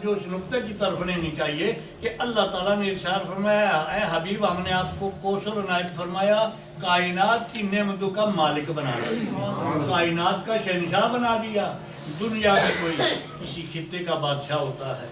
توجہ اس نقطے کی طرف لینی چاہیے کہ اللہ تعالیٰ نے ارشاد فرمایا اے حبیب ہم نے آپ کو کوثر عنایت فرمایا کائنات کی نعمتوں کا مالک بنا دیا، کائنات کا شہنشاہ بنا دیا۔ دنیا میں کوئی کسی خطے کا بادشاہ ہوتا ہے،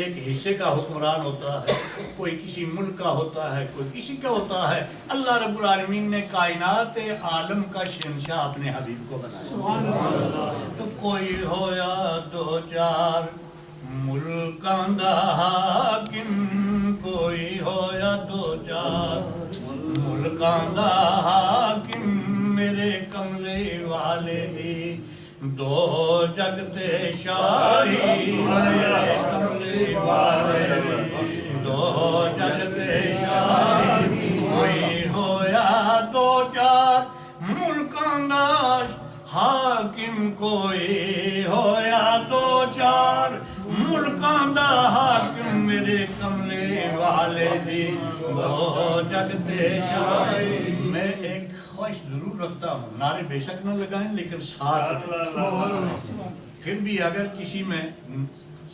ایک حصے کا حکمران ہوتا ہے، کوئی کسی ملک کا ہوتا ہے، کوئی کسی کا ہوتا ہے۔ اللہ رب العالمین نے کائنات عالم کا شہنشاہ اپنے حبیب کو بنایا۔ تو کوئی ہو یا دو چار ملکاں دا حاکم، کوئی ہو یا دو چار ملکاں دا حاکم، میرے کملے والے دی دو جگ تے شاہی، میرے کملی والے دو جگ تے شاہی، کوئی ہویا دو چار ملکاں دا حاکم، کوئی ہویا دو چار ملکاں دا حاکم، میرے کملی والے دی دو جگ تے شاہی۔ میں ایک خواہش ضرور رکھتا ہوں، نعرے بے شک نہ لگائیں لیکن ساتھ دیں۔ پھر بھی اگر کسی میں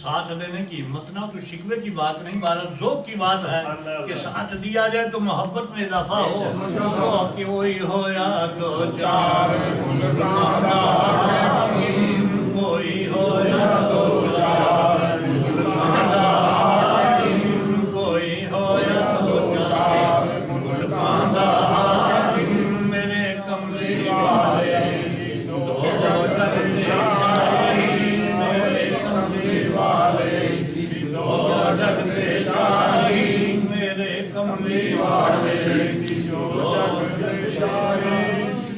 ساتھ دینے کی ہمت نہ تو شکوے کی بات نہیں، بہرحال ذوق کی بات ہے کہ ساتھ دیا جائے تو محبت میں اضافہ ہو۔ کہ وہی ہو یا دو چار ملکاں دا حاکم، کوئی ہو یا دو چار ملکاں دا حاکم، کوئی ہو یا دو چار ملکاں دا حاکم، میرے کملی والے دو جگ تے شاہی، میرے کملی والے دو جگ تے شاہی، میرے کملی والے دو جگ تے شاہی۔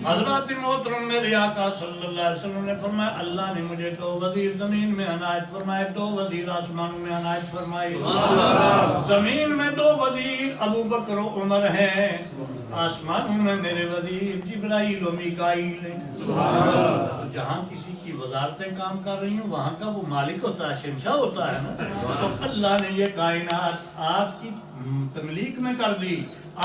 حضرات محترم میرے آقا صلی اللہ علیہ وسلم نے فرمایا اللہ نے مجھے دو وزیر زمین میں عنایت فرمائے، دو وزیر آسمانوں میں عنایت فرمائے۔ زمین میں دو وزیر ابو بکر و عمر ہیں، آسمانوں میں میرے وزیر جبرائیل و میکائیل ہیں۔ جہاں کسی کی وزارتیں کام کر رہی ہوں وہاں کا وہ مالک ہوتا ہے، شہنشاہ ہوتا ہے نا۔ تو اللہ نے یہ کائنات آپ کی تملیک میں کر دی،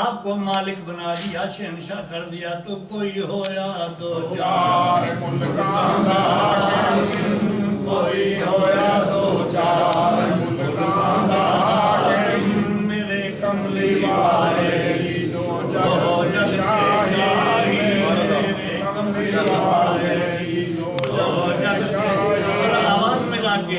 آپ کو مالک بنا دیا، شہنشاہ کر دیا۔ تو کوئی ہو یا دو چار ملکاں دا حاکم، کوئی ہو یا دو چار ملکاں دا حاکم، میرے کملی والے دو جگ تے شاہی، میرے کملی والے دو جگ تے شاہی۔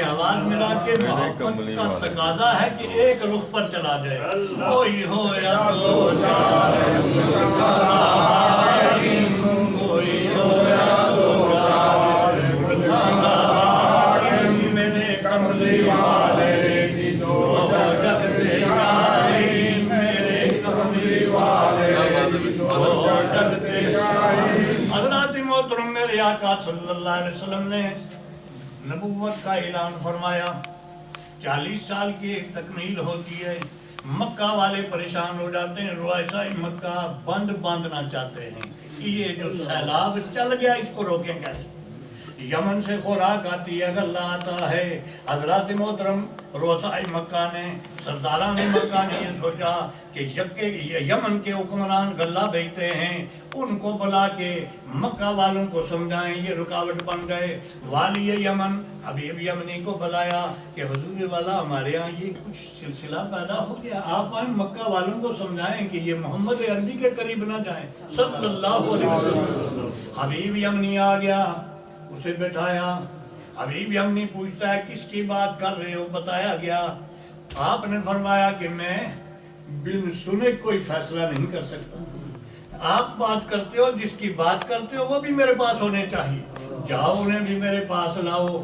آواز ملا کے محبت کا تقاضا ہے کہ ایک رخ پر چلا جائے۔ کوئی ہو یا دو چار ملکاں دا حاکم، کوئی ہو یا دو چار ملکاں دا حاکم، میرے کملی والے دو جگ تے شاہی، میرے کملی والے دو جگ تے شاہی۔ حضرات محترم میرے آقا صلی اللہ علیہ وسلم نے نبوت کا اعلان فرمایا، 40 سال کی تکمیل ہوتی ہے، مکہ والے پریشان ہو جاتے ہیں، رؤسائے مکہ بند باندھنا چاہتے ہیں کہ یہ جو سیلاب چل گیا اس کو روکیں کیسے۔ یمن سے خوراک آتی ہے، غلہ آتا ہے۔ حضرات محترم رؤسائے مکہ نے، سرداران مکہ نے یہ سوچا کہ یمن کے حکمران غلہ بیچتے ہیں، ان کو بلا کے مکہ والوں کو سمجھائیں، یہ رکاوٹ بن گئے۔ والی یمن حبیب یمنی کو بلایا کہ حضور والا ہمارے ہاں یہ کچھ سلسلہ پیدا ہو گیا، آپ آئیں مکہ والوں کو سمجھائیں کہ یہ محمد عربی کے قریب نہ جائیں صلی اللہ علیہ وسلم۔ حبیب یمنی آ گیا، اسے بٹھایا۔ حبیب یمنی پوچھتا ہے کس کی بات کر رہے ہو؟ بتایا گیا۔ آپ نے فرمایا کہ میں بن سنے کوئی فیصلہ نہیں کر سکتا، آپ بات کرتے ہو، جس کی بات کرتے ہو وہ بھی میرے پاس ہونے چاہیے، جاؤ انہیں بھی میرے پاس لاؤ۔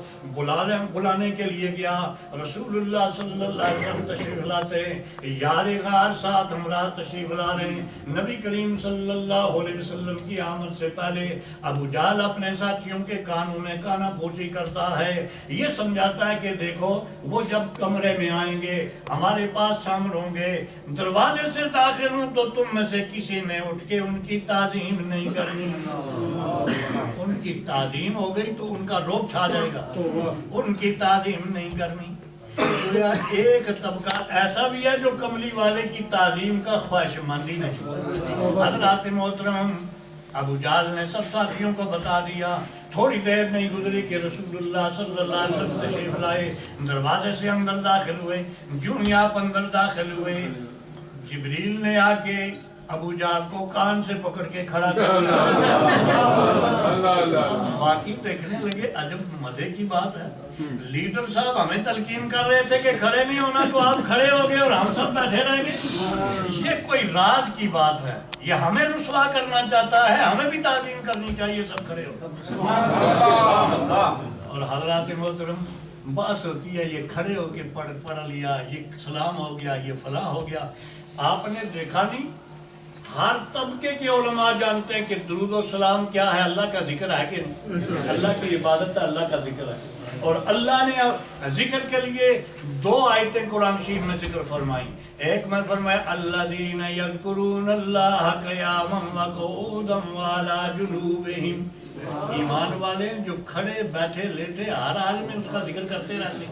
بلانے کے لیے گیا، رسول اللہ صلی اللہ علیہ وسلم تشریف لاتے ہیں، یار غار ساتھ ہمراہ تشریف لا رہے ہیں۔ نبی کریم صلی اللہ علیہ وسلم کی آمد سے پہلے ابو جہل اپنے ساتھیوں کے کانوں میں کانا پھوسی کرتا ہے، یہ سمجھاتا ہے کہ دیکھو وہ جب کمرے میں آئیں گے ہمارے پاس شامل ہوں گے، دروازے سے داخل ہوں تو تم میں سے کسی نے اٹھ کے ان کی تعظیم نہیں کرنی، ان کی تعظیم ہو گئی تو ان کا روب چھا جائے گا، ان کی تعظیم نہیں کرنی۔ ایک طبقہ ایسا بھی ہے جو کملی والے کی تعظیم کا خواہش مندی نہیں۔ حضرات محترم ابو جہل نے سب ساتھیوں کو بتا دیا، تھوڑی دیر نہیں گزری کہ رسول اللہ صلی اللہ علیہ وسلم تشریف لائے، دروازے سے اندر داخل ہوئے، جو ہی آپ اندر داخل ہوئے جبریل نے آ کے ابو جہل کو کان سے پکڑ کے کھڑا کر باقی دیکھنے لگے عجب مزے کی بات ہے، لیڈر صاحب ہمیں تلقین کر رہے تھے کہ کھڑے نہیں ہونا، تو آپ کھڑے ہو گئے اور ہم سب بیٹھے رہ گئے۔ یہ کوئی راز کی بات ہے، یہ ہمیں رسوا کرنا چاہتا ہے، ہمیں بھی تعظیم کرنی چاہیے، سب کھڑے ہو۔ اور حضرات محترم بات ہوتی ہے یہ کھڑے ہو کے پڑھ لیا، یہ سلام ہو گیا، یہ فلاں ہو گیا۔ آپ نے دیکھا نہیں ہر طبقے کے علماء جانتے ہیں کہ درود و سلام کیا ہے، اللہ کا ذکر ہے کہ نہیں، اللہ کی عبادت ہے، اللہ کا ذکر ہے۔ اور اللہ نے ذکر کے لیے 2 آیتیں قرآن شریف میں ذکر فرمائی، ایک میں فرمایا الذین یذکرون اللہ قیاما وقعودا وعلی جنوبہم، ایمان والے جو کھڑے بیٹھے لیٹے ہر حال میں اس کا ذکر کرتے رہتے،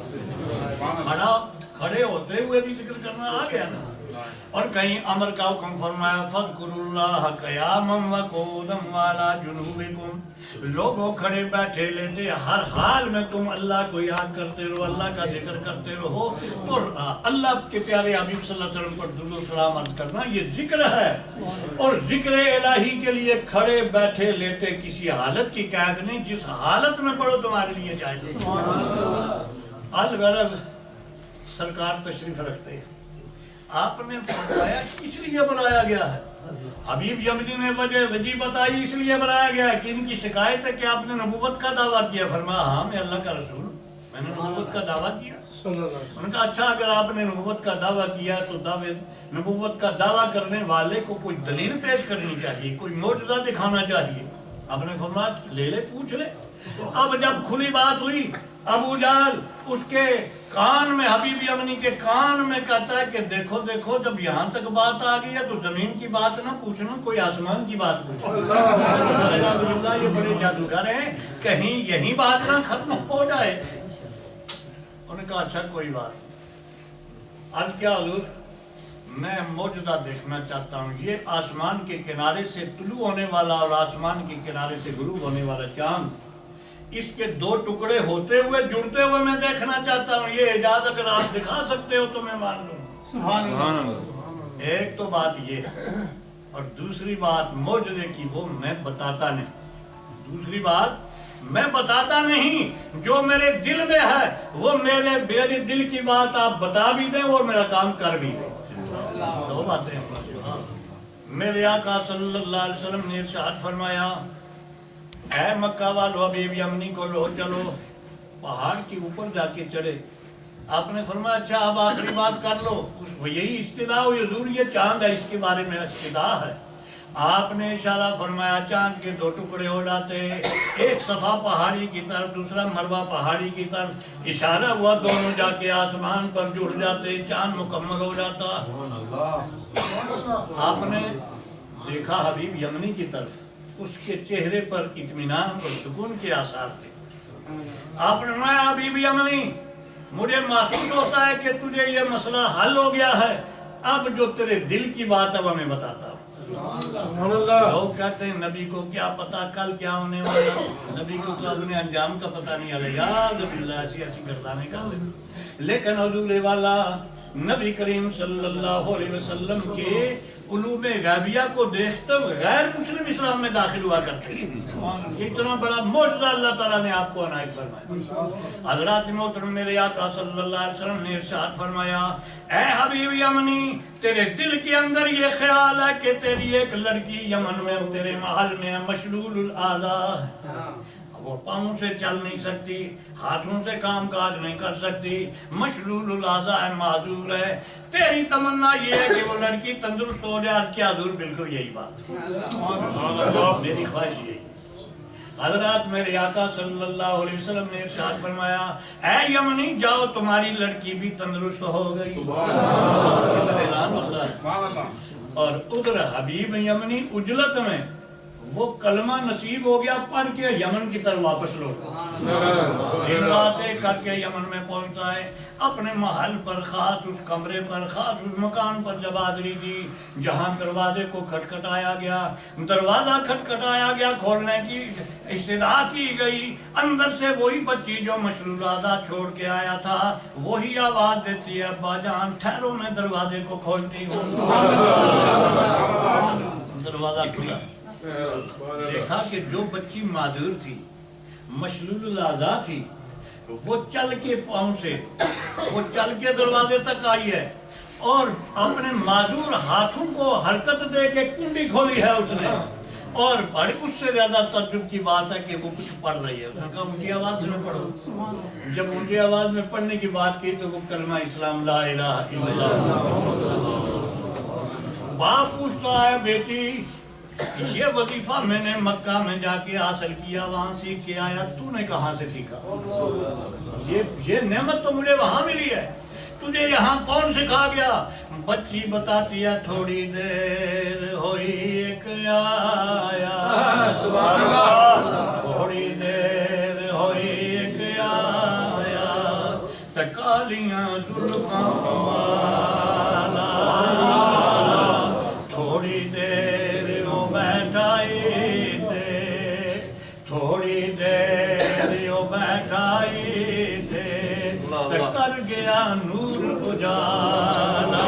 کھڑے ہوتے ہوئے بھی ذکر کرنا آ گیا نا۔ اور کہیں امر کا حکم فرمایا فَاذْكُرُوا اللَّهَ قِيَامًا وَقُعُودًا وَعَلَىٰ جُنُوبِكُمْ، لوگوں کھڑے بیٹھے لیتے ہر حال میں تم اللہ کو یاد کرتے رہو، اللہ کا ذکر کرتے رہو۔ تو اللہ کے پیارے حبیب صلی اللہ علیہ وسلم پر درود و سلام عرض کرنا یہ ذکر ہے، اور ذکر الہی کے لیے کھڑے بیٹھے لیتے کسی حالت کی قید نہیں، جس حالت میں پڑھو تمہارے لیے جائز۔ الغرض سرکار تشریف رکھتے ہیں، آپ نے فرمایا کس لیے بنایا گیا ہے؟ حبیب یمنی نے وجہ بتائی اس لیے بنایا گیا ہے کہ ان کی شکایت ہے کہ آپ نے نبوت کا دعویٰ کیا۔ فرمایا ہاں میں اللہ کا رسول ہوں، میں نے نبوت کا دعویٰ کیا۔ انہوں نے کہا اچھا اگر آپ نے نبوت کا دعویٰ کیا تو نبوت کا دعویٰ کرنے والے کو کوئی دلیل پیش کرنی چاہیے، کوئی معجزہ دکھانا چاہیے۔ آپ نے فرمایا لے لے، پوچھ لے۔ اب جب کھلی بات ہوئی، ابو جہل اس کے کان میں، حبیب یمنی کے کان میں کہتا ہے کہ دیکھو دیکھو جب یہاں تک بات آ گئی ہے تو زمین کی بات نہ پوچھنا، کوئی آسمان کی بات پوچھنا۔ یہ بڑے جادوگر ہیں، کہیں یہی بات نہ ختم ہو جائے۔ انہوں نے کہا اچھا کوئی بات، آج کیا حضور میں معجزہ دیکھنا چاہتا ہوں، یہ آسمان کے کنارے سے طلوع ہونے والا اور آسمان کے کنارے سے غروب ہونے والا چاند، اس کے 2 ٹکڑے ہوتے ہوئے جڑتے ہوئے میں دیکھنا چاہتا ہوں، یہ اجازت اگر آپ دکھا سکتے ہو تو میں مان لوں۔ سبحان اللہ۔ ایک تو بات یہ ہے، اور دوسری بات معجزے کی وہ میں بتاتا نہیں، دوسری بات میں بتاتا نہیں، جو میرے دل میں ہے وہ میرے دل کی بات آپ بتا بھی دیں اور میرا کام کر بھی دیں۔ 2 باتیں ہیں۔ میرے آقا صلی اللہ علیہ وسلم نے ارشاد فرمایا اے مکہ والو حبیب یمنی کو لو چلو پہاڑ کے اوپر جا کے چڑھے۔ آپ نے فرمایا اچھا اب آخری بات کر لو، یہی استدعا ہوئی حضور یہ چاند ہے، اس کے بارے میں استدعا ہے۔ آپ نے اشارہ فرمایا، چاند کے 2 ٹکڑے ہو جاتے، ایک صفا پہاڑی کی طرف دوسرا مروہ پہاڑی کی طرف، اشارہ ہوا دونوں جا کے آسمان پر جڑ جاتے، چاند مکمل ہو جاتا۔ آپ نے دیکھا حبیب یمنی کی طرف، اس کے چہرے پر اطمینان اور سکون کے آثار تھے۔ آپ نے فرمایا حبیب یمنی مجھے محسوس ہوتا ہے کہ تجھے یہ مسئلہ حل ہو گیا ہے، اب جو تیرے دل کی بات ہے وہ میں بتاتا ہوں۔ لوگ کہتے ہیں نبی کو کیا پتا کل کیا ہونے والا، نبی کو تو اپنے انجام کا پتہ نہیں ہے، یاد باللہ ایسی گردانے کا۔ لیکن حضور والا نبی کریم صلی اللہ علیہ وسلم کے علوم غیبیہ کو دیکھتے ہوئے غیر مسلم اسلام میں داخل ہوا کرتے تھے۔ اتنا بڑا معجزہ اللہ تعالیٰ نے آپ کو عنایت فرمایا۔ حضرات محترم میرے آقا صلی اللہ علیہ وسلم نے ارشاد فرمایا اے حبیب یمنی تیرے دل کے اندر یہ خیال ہے کہ تیری ایک لڑکی یمن میں تیرے محل میں مشلول الاعضاء ہے، وہ پاؤں سے چل نہیں سکتی، ہاتھوں سے کام کاج نہیں کر سکتی، مشلول الاعضاء ہے، معذور ہے، تیری تمنا یہ ہے کہ وہ لڑکی تندرست ہو جائے۔ عرض کیا حضور بالکل یہی بات ہے، میری خواہش یہی ہے۔ حضرات میرے آقا صلی اللہ علیہ وسلم نے ارشاد فرمایا اے یمنی جاؤ تمہاری لڑکی بھی تندرست ہو گئی، ادھر اعلان ہوتا ہے، اور ادھر حبیب یمنی اجلت میں وہ کلمہ نصیب ہو گیا، پڑھ کے یمن کی طرف واپس لوٹا، دن راتیں کر کے یمن میں پہنچتا ہے، اپنے محل پر، خاص اس کمرے پر، خاص اس مکان پر جب حاضری دی جہاں دروازے کو کھٹکھٹایا گیا، دروازہ کھٹکھٹایا گیا، کھولنے کی استدعا کی گئی، اندر سے وہی بچی جو مشلول آزاد چھوڑ کے آیا تھا وہی آواز دیتی ہے ابا جان ٹھہرو میں دروازے کو کھولتی ہوں۔ دروازہ کھلا، دیکھا کہ جو بچی معذور تھی، مشلول الاعضاء تھی، وہ چل کے پاؤں سے، وہ چل کے دروازے تک آئی ہے اور اپنے معذور ہاتھوں کو حرکت دے کے کنڈی کھولی ہے اس نے، اور بڑی اس سے زیادہ تعجب کی بات ہے کہ وہ کچھ پڑھ رہی ہے۔ اس نے کہا اونچی آواز میں پڑھو، جب اونچی آواز میں پڑھنے کی بات کی تو وہ کلمہ اسلام لا الہ الا اللہ۔ باپ پوچھتا ہے بیٹی یہ وظیفہ میں نے مکہ میں جا کے حاصل کیا، وہاں سیکھ کے آیا، تو نے کہاں سے سیکھا؟ یہ نعمت تو مجھے وہاں ملی ہے، تجھے یہاں کون سکھا گیا؟ بچی بتاتی ہے تھوڑی دیر ہوئی ایک آیا، تھوڑی دیر ہوئی ایک آیا، تکالیاں زلفاں والا، تھوڑی دیر وہ بیٹھائی تھے، تھوڑی دیر وہ بیٹھائی تھے، کر گیا نور اجالا۔